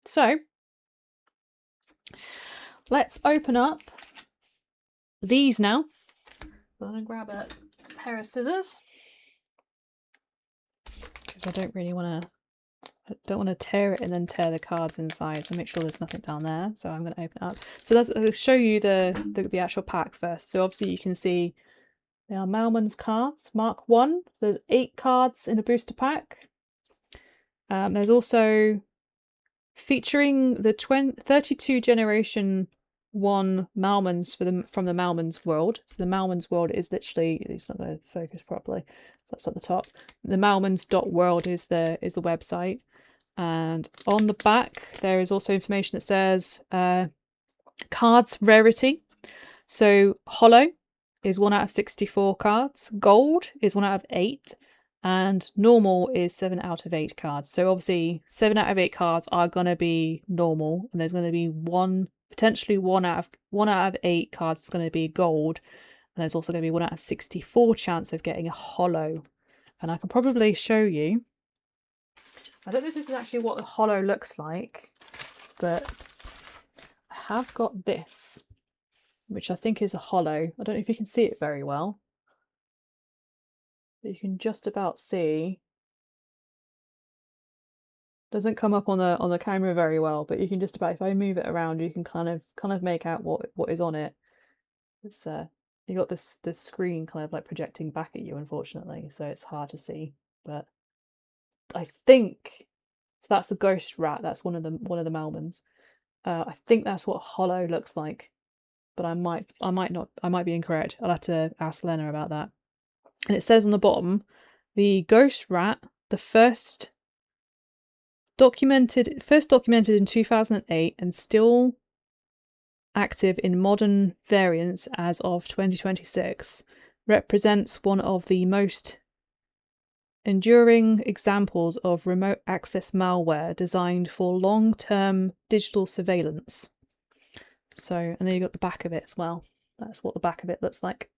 So let's open up these now. I'm going to grab a pair of scissors because I don't really want to. I don't want to tear it and then tear the cards inside, so make sure there's nothing down there. So I'm going to open it up. So I'll show you the actual pack first. So obviously you can see they are Malmons cards, Mark 1. So there's 8 cards in a booster pack. There's also featuring the 32 Generation 1 Malmons from the Malmons.World. So the Malmons.World is literally, it's not going to focus properly. That's at the top. The Malmons.World is the website. And on the back, there is also information that says cards rarity. So Hollow is 1 out of 64 cards. Gold is 1 out of 8. And normal is 7 out of 8 cards. So obviously 7 out of 8 cards are going to be normal. And there's going to be potentially 1 out of 8 cards is going to be gold. And there's also going to be 1 out of 64 chance of getting a hollow. And I can probably show you. I don't know if this is actually what the hollow looks like, but I have got this, which I think is a hollow. I don't know if you can see it very well, but you can just about see. Doesn't come up on the camera very well, but you can just about, if I move it around, you can kind of make out what is on it. It's you got this screen kind of like projecting back at you, unfortunately, so it's hard to see. But I think so that's the ghost rat. That's one of the Malmons. I think that's what hollow looks like, but I might be incorrect. I'll have to ask Lena about that. And it says on the bottom, the ghost rat, the first documented in 2008 and still active in modern variants as of 2026, represents one of the most enduring examples of remote access malware designed for long-term digital surveillance. So, and then you got the back of it as well. That's what the back of it looks like.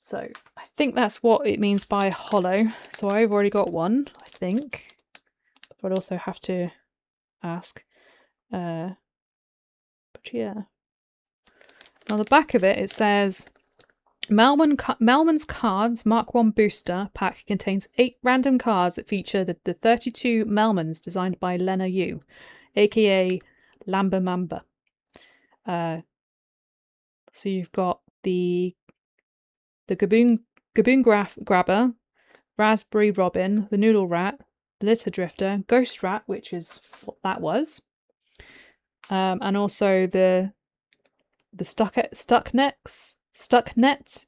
So I think that's what it means by hollow. So I've already got one, I think. But I'd also have to ask. But yeah. On the back of it, it says Malmon's Cards Mark 1 Booster Pack contains 8 random cards that feature the 32 Malmons designed by Lena Yu, aka LambdaMamba. So you've got the Gaboon Grabber, Raspberry Robin, the Noodle Rat, the Litter Drifter, Ghost Rat, which is what that was, and also the Stucknet,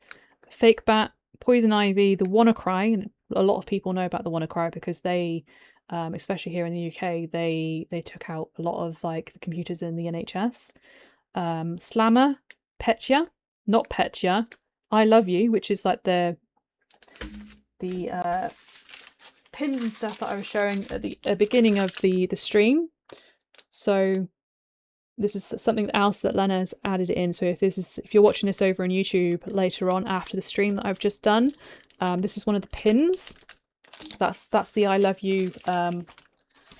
Fake Bat, Poison Ivy, the WannaCry. And a lot of people know about the WannaCry because they, especially here in the UK, they took out a lot of like the computers in the NHS. Slammer, Petya, not Petya, I Love You, which is like the pins and stuff that I was showing at the beginning of the stream. So this is something else that Lena's added in. So if you're watching this over on YouTube later on after the stream that I've just done, this is one of the pins. That's the I Love You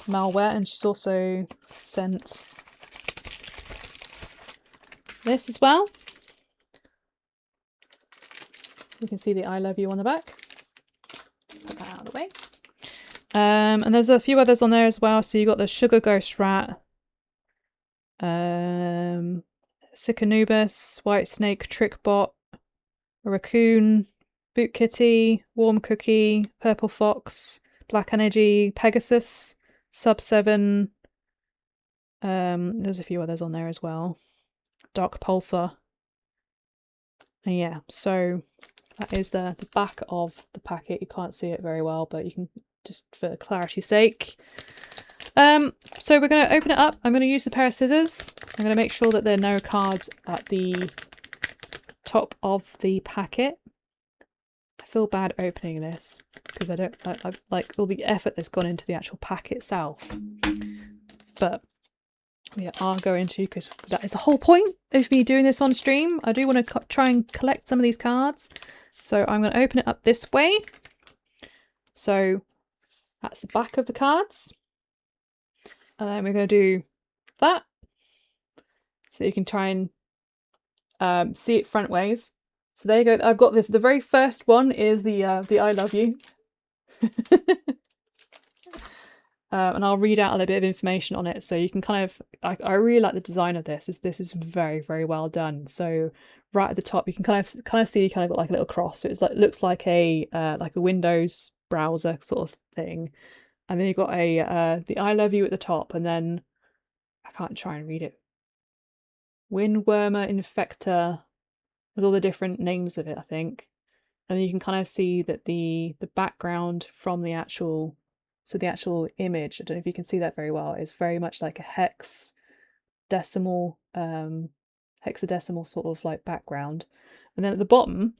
malware, and she's also sent this as well. You can see the I Love You on the back. Put that out of the way. And there's a few others on there as well. So you got the Sugar Ghost Rat, Sycanubus, White Snake, Trickbot, a Raccoon, Boot Kitty, Warm Cookie, Purple Fox, Black Energy, Pegasus, Sub 7. There's a few others on there as well. Dark Pulsar. And yeah, so that is the back of the packet. You can't see it very well, but you can just for clarity's sake. So we're going to open it up. I'm going to use a pair of scissors. I'm going to make sure that there are no cards at the top of the packet. I feel bad opening this because I like all the effort that's gone into the actual pack itself. But we are going to, because that is the whole point of me doing this on stream. I do want to try and collect some of these cards. So I'm going to open it up this way. So that's the back of the cards. And then we're going to do that. So you can try and see it front ways. So there you go. I've got the very first one is the I love you. And I'll read out a little bit of information on it, so you can kind of. I really like the design of this. This is very, very well done. So right at the top, you can kind of see kind of got like a little cross. So it's like looks like a Windows browser sort of thing, and then you've got a the I love you at the top, and then I can't try and read it. Windwormer Infector. There's all the different names of it, I think, and then you can kind of see that the background from the actual. So the actual image, I don't know if you can see that very well, is very much like a hexadecimal sort of like background. And then at the bottom,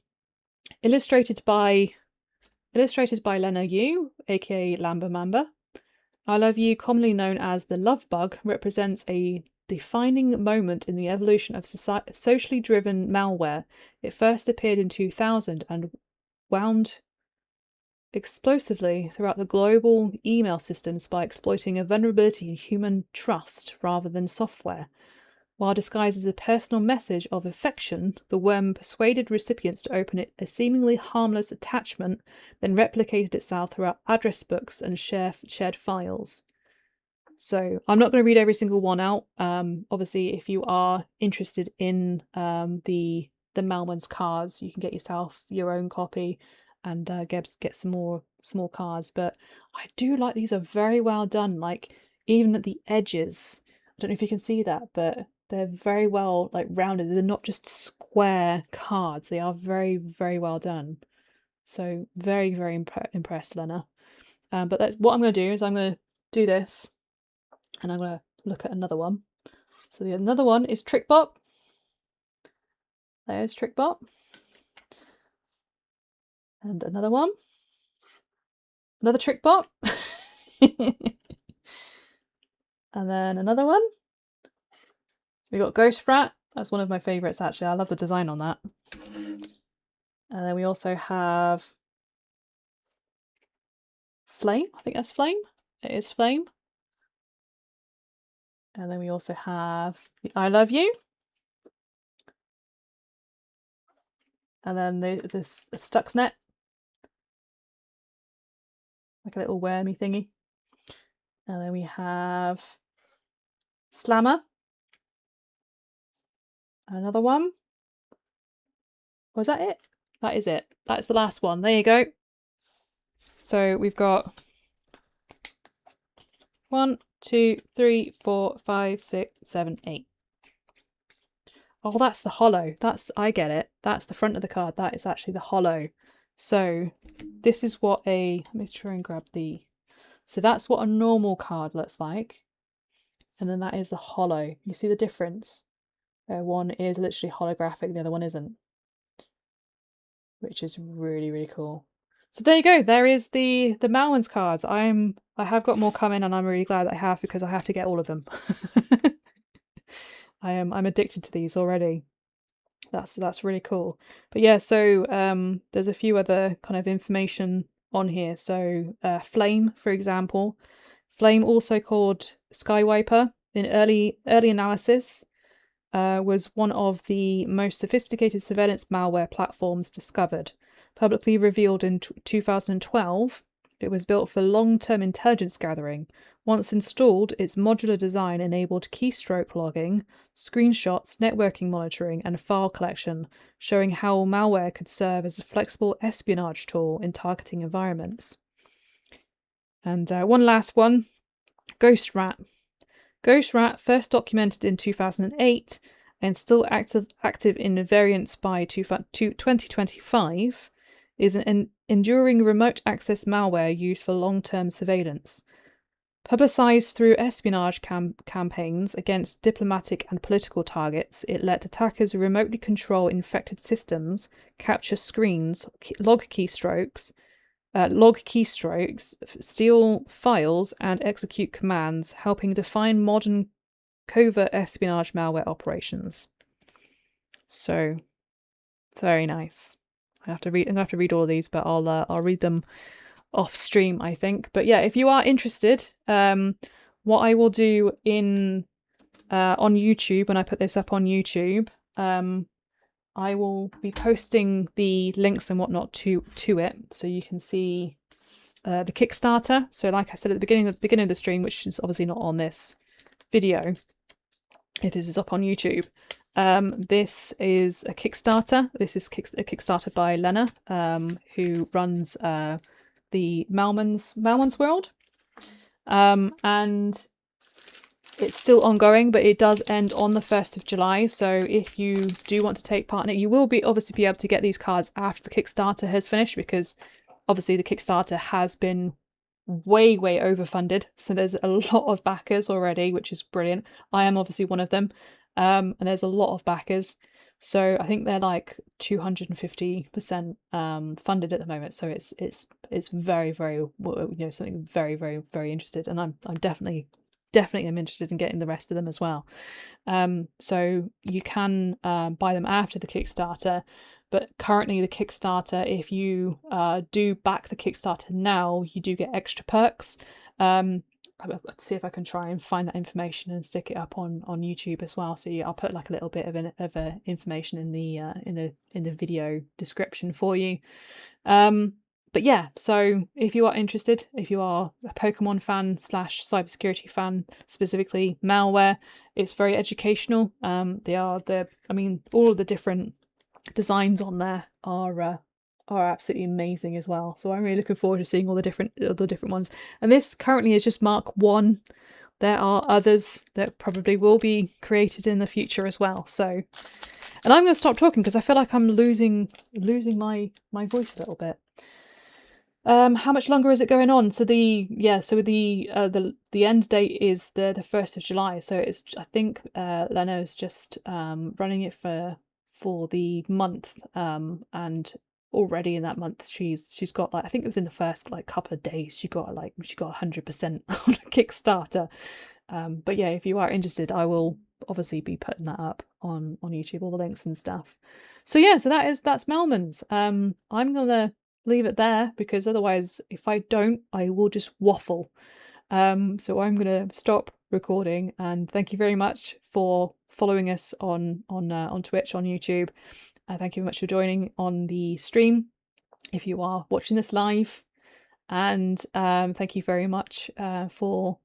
illustrated by Lena Yu, aka LambdaMamba. I love you, commonly known as the love bug, represents a defining moment in the evolution of socially driven malware. It first appeared in 2000 and wound explosively throughout the global email systems by exploiting a vulnerability in human trust rather than software. While disguised as a personal message of affection, the worm persuaded recipients to open a seemingly harmless attachment, then replicated itself throughout address books and shared files. So I'm not going to read every single one out. Obviously, if you are interested in the Malmons cards, you can get yourself your own copy and get some more small cards. But I do like these are very well done. Like even at the edges, I don't know if you can see that, but they're very well like rounded. They're not just square cards. They are very, very well done. So very, very impressed, Lena. But that's what I'm going to do is I'm going to do this. And I'm going to look at another one. So another one is TrickBot. There's TrickBot. And another one. Another TrickBot. And then another one. We got Ghost Rat. That's one of my favourites actually. I love the design on that. And then we also have Flame. I think that's Flame. It is Flame. And then we also have the I Love You. And then the Stuxnet. Like a little wormy thingy. And then we have Slammer. Another one. Was that it? That is it. That's the last one. There you go. So we've got 1, 2, 3, 4, 5, 6, 7, 8. Oh, that's the hollow. I get it. That's the front of the card. That is actually the hollow. So this is what let me try and grab so that's what a normal card looks like. And then that is the hollow. You see the difference? One is literally holographic, the other one isn't. Which is really, really cool. So there you go. There is the Malmons cards. I have got more coming, and I'm really glad that I have because I have to get all of them. I'm addicted to these already. That's really cool. But yeah, so there's a few other kind of information on here. So Flame, for example, Flame, also called Skywiper, in early analysis, was one of the most sophisticated surveillance malware platforms discovered. Publicly revealed in 2012, it was built for long-term intelligence gathering. Once installed, its modular design enabled keystroke logging, screenshots, networking monitoring, and file collection, showing how malware could serve as a flexible espionage tool in targeting environments. And one last one, Ghost Rat. Ghost Rat, first documented in 2008 and still active in variants by 2025, is an enduring remote access malware used for long-term surveillance. Publicised through espionage campaigns against diplomatic and political targets, it let attackers remotely control infected systems, capture screens, log keystrokes, steal files, and execute commands, helping define modern covert espionage malware operations. So, very nice. I'm gonna have to read all of these, but I'll read them off stream, I think. But yeah, if you are interested, what I will do in on YouTube, when I put this up on YouTube, I will be posting the links and whatnot to it, so you can see the Kickstarter. So like I said at the beginning of the stream, which is obviously not on this video, if this is up on YouTube, this is a Kickstarter. This is a Kickstarter by Lena, who runs the Malmons.World, and it's still ongoing, but it does end on the 1st of July. So if you do want to take part in it, you will obviously be able to get these cards after the Kickstarter has finished, because obviously the Kickstarter has been way overfunded. So there's a lot of backers already, which is brilliant. I am obviously one of them. And there's a lot of backers. So I think they're like 250% funded at the moment. So it's very, something very interested, and I'm definitely am interested in getting the rest of them as well. So you can buy them after the Kickstarter, but currently the Kickstarter, if you do back the Kickstarter now, you do get extra perks. Let's see if I can try and find that information and stick it up on YouTube as well. So I'll put like a little bit of information in the video description for you. But yeah, so if you are interested, if you are a Pokemon fan / cybersecurity fan, specifically malware, it's very educational. All of the different designs on there are absolutely amazing as well. So I'm really looking forward to seeing all the different ones. And this currently is just Mark 1. There are others that probably will be created in the future as well. So, and I'm going to stop talking because I feel like I'm losing my voice a little bit. How much longer is it going on? So the end date is the 1st of July. So it's, I think Lena is just running it for the month, and already in that month she's got, like, I think within the first like couple of days she got 100% on a Kickstarter. But yeah, if you are interested, I will obviously be putting that up on YouTube, all the links and stuff. So yeah, so that's Malmons. I'm gonna leave it there, because otherwise, if I don't, I will just waffle. So I'm gonna stop recording, and thank you very much for following us on Twitch, on YouTube. Thank you very much for joining on the stream if you are watching this live, and thank you very much for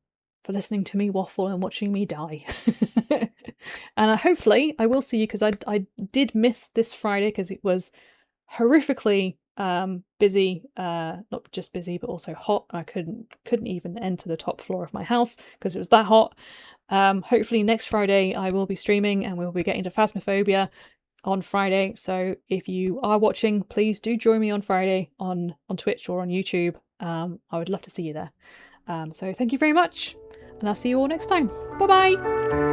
listening to me waffle and watching me die. And hopefully I will see you, because I did miss this Friday because it was horrifically busy, not just busy but also hot. I couldn't even enter the top floor of my house because it was that hot. Hopefully next Friday I will be streaming, and we'll be getting to Phasmophobia on Friday. So if you are watching, please do join me on Friday on Twitch or on YouTube. I would love to see you there. So thank you very much, and I'll see you all next time. Bye bye.